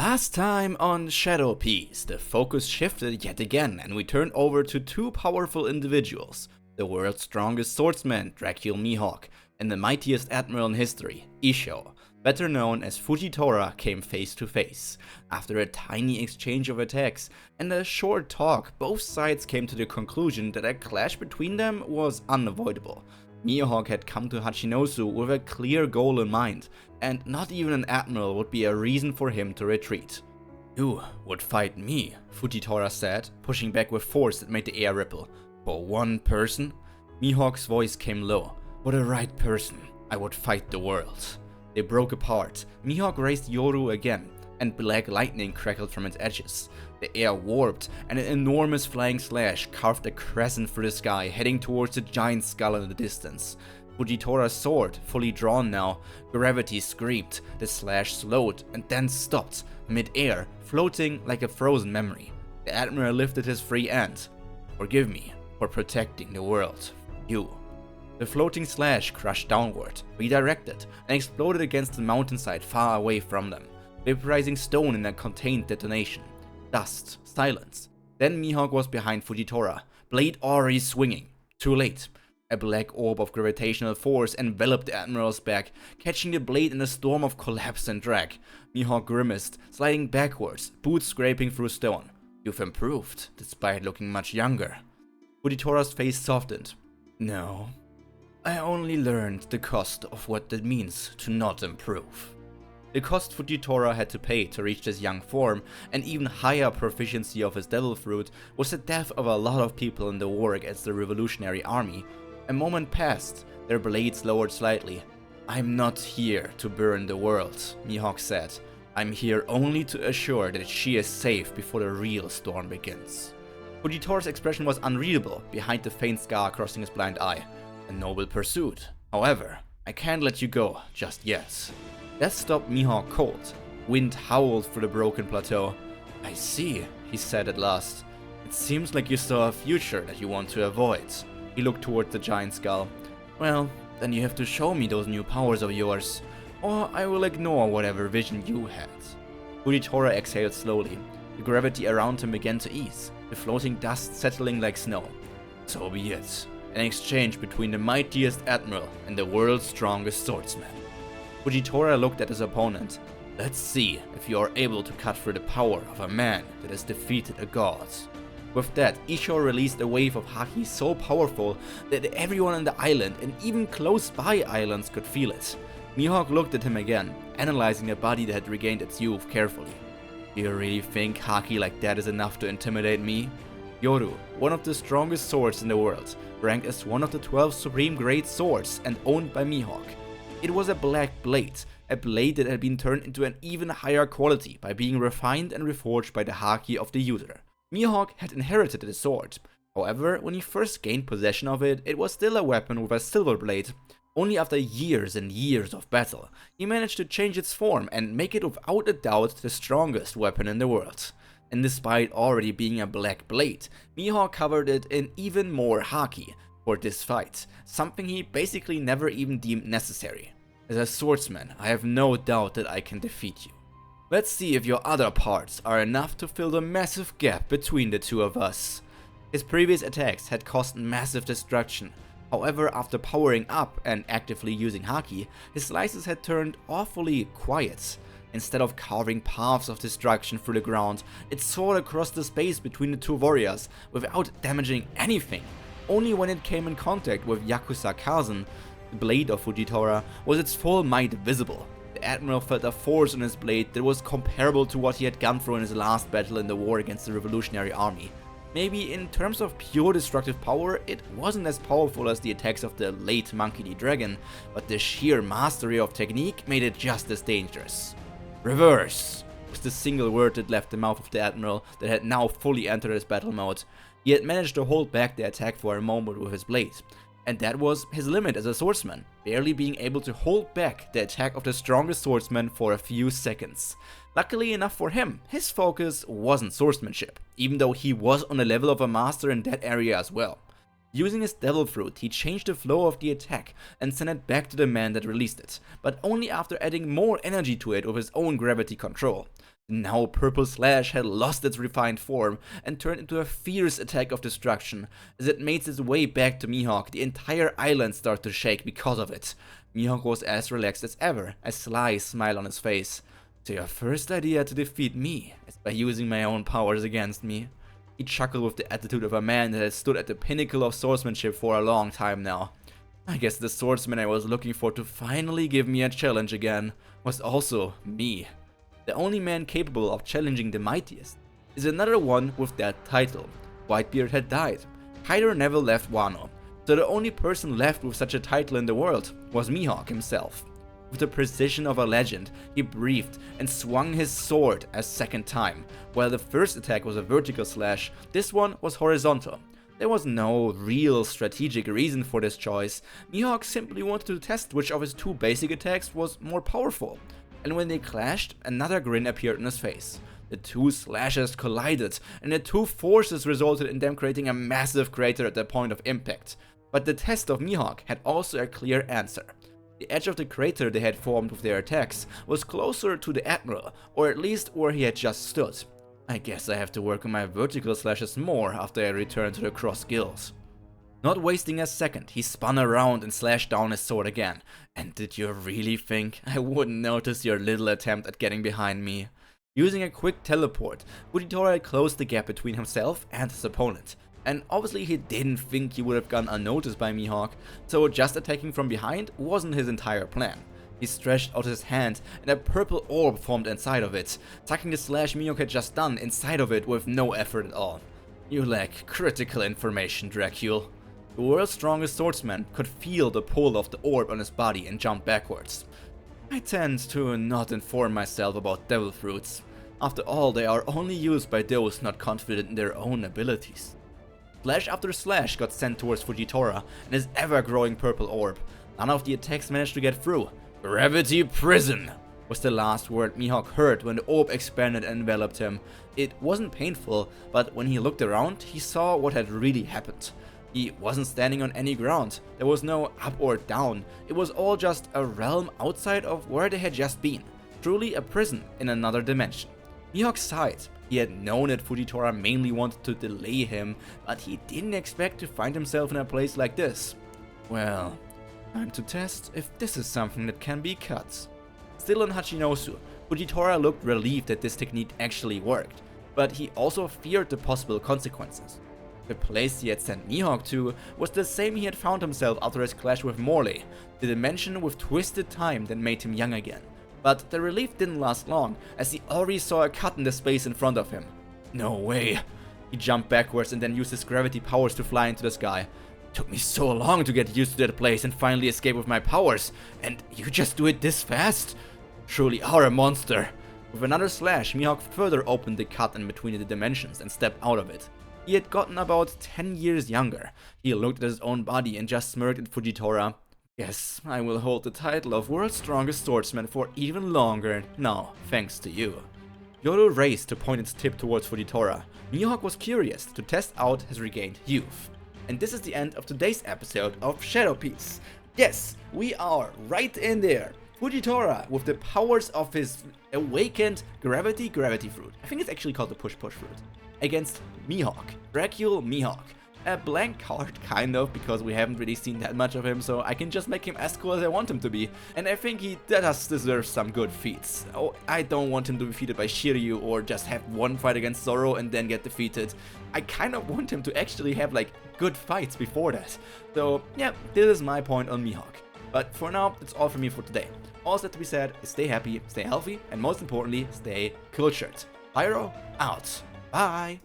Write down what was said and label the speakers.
Speaker 1: Last time on Shadow Piece, the focus shifted yet again and we turned over to two powerful individuals, the world's strongest swordsman, Dracula Mihawk, and the mightiest admiral in history, Isho, better known as Fujitora, came face to face. After a tiny exchange of attacks and a short talk, both sides came to the conclusion that a clash between them was unavoidable. Mihawk had come to Hachinosu with a clear goal in mind, and not even an admiral would be a reason for him to retreat. "You would fight me," Fujitora said, pushing back with force that made the air ripple. "For one person?" Mihawk's voice came low. "For the right person, I would fight the world." They broke apart. Mihawk raised Yoru again, and black lightning crackled from its edges. The air warped, and an enormous flying slash carved a crescent through the sky, heading towards the giant skull in the distance. Fujitora's sword, fully drawn now, gravity screamed, the slash slowed and then stopped, mid-air, floating like a frozen memory. The Admiral lifted his free hand. "Forgive me for protecting the world. You." The floating slash crashed downward, redirected, and exploded against the mountainside far away from them, vaporizing stone in a contained detonation. Dust, silence. Then Mihawk was behind Fujitora, blade already swinging. Too late. A black orb of gravitational force enveloped the Admiral's back, catching the blade in a storm of collapse and drag. Mihawk grimaced, sliding backwards, boots scraping through stone. "You've improved, despite looking much younger." Fujitora's face softened. "No. I only learned the cost of what it means to not improve." The cost Fujitora had to pay to reach this young form, and even higher proficiency of his devil fruit, was the death of a lot of people in the war against the revolutionary army. A moment passed, their blades lowered slightly. "I'm not here to burn the world," Mihawk said. "I'm here only to assure that she is safe before the real storm begins." Fujitora's expression was unreadable behind the faint scar crossing his blind eye. "A noble pursuit. However, I can't let you go just yet." That stopped Mihawk cold. Wind howled through the broken plateau. "I see," he said at last. "It seems like you saw a future that you want to avoid." He looked towards the giant skull. "Well, then you have to show me those new powers of yours, or I will ignore whatever vision you had." Fujitora exhaled slowly. The gravity around him began to ease, the floating dust settling like snow. "So be it. An exchange between the mightiest admiral and the world's strongest swordsman." Fujitora looked at his opponent. "Let's see if you are able to cut through the power of a man that has defeated a god." With that, Isho released a wave of haki so powerful that everyone on the island and even close by islands could feel it. Mihawk looked at him again, analyzing a body that had regained its youth carefully. "Do you really think haki like that is enough to intimidate me?" Yoru, one of the strongest swords in the world, ranked as one of the 12 supreme great swords and owned by Mihawk. It was a black blade, a blade that had been turned into an even higher quality by being refined and reforged by the haki of the user. Mihawk had inherited the sword. However, when he first gained possession of it, it was still a weapon with a silver blade. Only after years and years of battle, he managed to change its form and make it without a doubt the strongest weapon in the world. And despite already being a black blade, Mihawk covered it in even more haki for this fight, something he basically never even deemed necessary. "As a swordsman, I have no doubt that I can defeat you. Let's see if your other parts are enough to fill the massive gap between the two of us." His previous attacks had caused massive destruction. However, after powering up and actively using haki, his slices had turned awfully quiet. Instead of carving paths of destruction through the ground, it soared across the space between the two warriors without damaging anything. Only when it came in contact with Yakuza Kazan, the blade of Fujitora, was its full might visible. The Admiral felt a force in his blade that was comparable to what he had gone through in his last battle in the war against the revolutionary army. Maybe in terms of pure destructive power, it wasn't as powerful as the attacks of the late Monkey D. Dragon, but the sheer mastery of technique made it just as dangerous. "Reverse" was the single word that left the mouth of the Admiral that had now fully entered his battle mode. He had managed to hold back the attack for a moment with his blade, and that was his limit as a swordsman, barely being able to hold back the attack of the strongest swordsman for a few seconds. Luckily enough for him, his focus wasn't swordsmanship, even though he was on the level of a master in that area as well. Using his devil fruit, he changed the flow of the attack and sent it back to the man that released it, but only after adding more energy to it with his own gravity control. The now purple slash had lost its refined form and turned into a fierce attack of destruction. As it made its way back to Mihawk, the entire island started to shake because of it. Mihawk was as relaxed as ever, a sly smile on his face. "So your first idea to defeat me is by using my own powers against me." He chuckled with the attitude of a man that had stood at the pinnacle of swordsmanship for a long time now. I guess the swordsman I was looking for to finally give me a challenge again was also me. The only man capable of challenging the mightiest is another one with that title. Whitebeard had died. Pyro never left Wano, so the only person left with such a title in the world was Mihawk himself. With the precision of a legend, he breathed and swung his sword a second time. While the first attack was a vertical slash, this one was horizontal. There was no real strategic reason for this choice. Mihawk simply wanted to test which of his two basic attacks was more powerful. And when they clashed, another grin appeared on his face. The two slashes collided, and the two forces resulted in them creating a massive crater at the point of impact. But the test of Mihawk had also a clear answer. The edge of the crater they had formed with their attacks was closer to the Admiral, or at least where he had just stood. I guess I have to work on my vertical slashes more after I return to the Cross Guilds. Not wasting a second, he spun around and slashed down his sword again. And did you really think I wouldn't notice your little attempt at getting behind me? Using a quick teleport, Fujitora had closed the gap between himself and his opponent. And obviously he didn't think he would have gone unnoticed by Mihawk, so just attacking from behind wasn't his entire plan. He stretched out his hand and a purple orb formed inside of it, tucking the slash Mihawk had just done inside of it with no effort at all. You lack critical information, Dracule. The world's strongest swordsman could feel the pull of the orb on his body and jumped backwards. I tend to not inform myself about devil fruits. After all, they are only used by those not confident in their own abilities. Slash after slash got sent towards Fujitora and his ever-growing purple orb. None of the attacks managed to get through. "Gravity Prison" was the last word Mihawk heard when the orb expanded and enveloped him. It wasn't painful, but when he looked around, he saw what had really happened. He wasn't standing on any ground. There was no up or down. It was all just a realm outside of where they had just been. Truly a prison in another dimension. Mihawk sighed. He had known that Fujitora mainly wanted to delay him, but he didn't expect to find himself in a place like this. Well, time to test if this is something that can be cut. Still on Hachinosu, Fujitora looked relieved that this technique actually worked, but he also feared the possible consequences. The place he had sent Mihawk to was the same he had found himself after his clash with Morley, the dimension with twisted time that made him young again. But the relief didn't last long, as he already saw a cut in the space in front of him. No way. He jumped backwards and then used his gravity powers to fly into the sky. Took me so long to get used to that place and finally escape with my powers, and you just do it this fast? Truly are a monster. With another slash, Mihawk further opened the cut in between the dimensions and stepped out of it. He had gotten about 10 years younger. He looked at his own body and just smirked at Fujitora. Yes, I will hold the title of World's Strongest Swordsman for even longer now, thanks to you. Yoru raised to point its tip towards Fujitora. Mihawk was curious to test out his regained youth. And this is the end of today's episode of Shadow Piece. Yes, we are right in there. Fujitora, with the powers of his awakened gravity fruit. I think it's actually called the push fruit. Against Mihawk, Dracule Mihawk. A blank card, kind of, because we haven't really seen that much of him, so I can just make him as cool as I want him to be. And I think he does deserve some good feats. Oh, I don't want him to be defeated by Shiryu or just have one fight against Zoro and then get defeated. I kind of want him to actually have, like, good fights before that. So, yeah, this is my point on Mihawk. But for now, that's all from me for today. All that to be said is stay happy, stay healthy, and most importantly, stay cultured. Pyro, out. Bye.